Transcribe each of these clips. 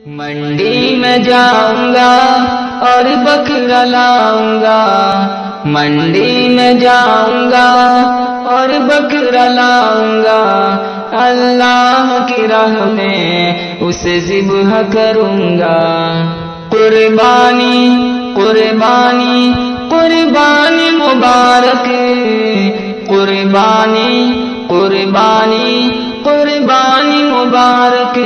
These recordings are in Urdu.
منڈی میں جاؤں گا اور بکرا لاؤں گا، منڈی میں جاؤں گا اور بکرا لاؤں گا، اللہ کی راہ میں اسے ذبح کروں گا۔ قربانی قربانی قربانی مبارک، قربانی قربانی قربانی مبارک۔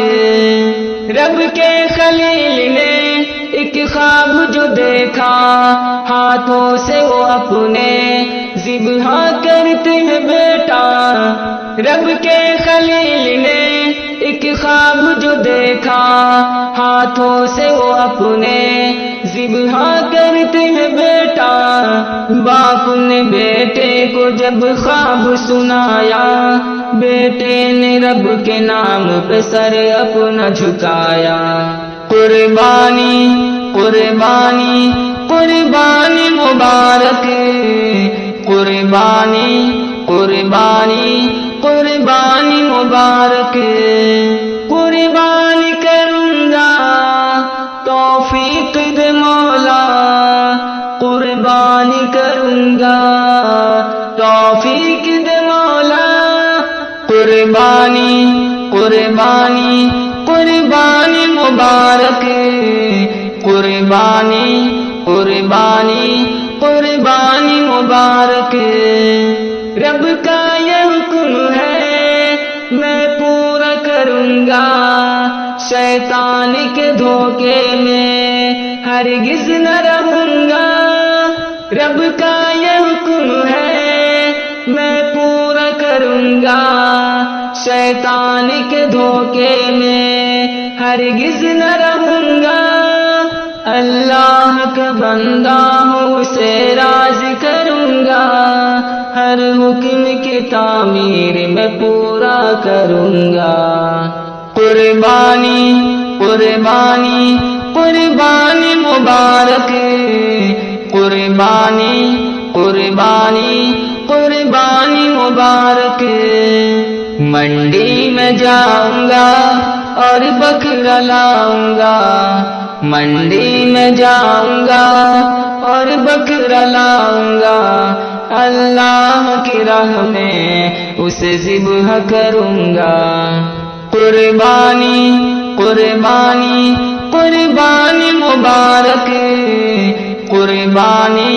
رب کے خلیل نے ایک خواب جو دیکھا، ہاتھوں سے وہ اپنے ذبح کرتے ہیں بیٹا۔ رب کے خلیل نے ایک خواب جو دیکھا، ہاتھوں سے وہ اپنے ذبح کرتے ہیں بیٹا۔ باپ نے بیٹے کو جب خواب سنایا، بیٹے نے رب کے نام پہ سر اپنا جھکایا۔ قربانی قربانی قربانی مبارک، قربانی قربانی قربانی مبارک۔ قربانی کروں گا توفیق دے مولا، قربانی کروں گا توفیق دے مولا۔ قربانی قربانی قربانی مبارک، قربانی قربانی قربانی مبارک۔ رب کا یہ حکم ہے میں پورا کروں گا، شیطان کے دھوکے میں ہرگز نہ رہوں گا۔ رب کا یہ حکم ہے میں پورا کروں گا، شیطان کے دھوکے میں ہرگز نہ رہوں گا۔ اللہ کا بندہ ہوں اسے راضی کروں گا، ہر حکم کی تعمیر میں پورا کروں گا۔ قربانی قربانی قربانی مبارک، قربانی قربانی قربانی مبارک۔ منڈی میں جاؤں گا اور بکرا لاؤں گا، منڈی میں جاؤں گا اور بکرا لاؤں گا، اللہ کی راہ میں اسے ذبح کروں گا۔ قربانی قربانی قربانی مبارک، قربانی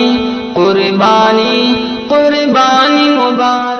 قربانی قربانی مبارک۔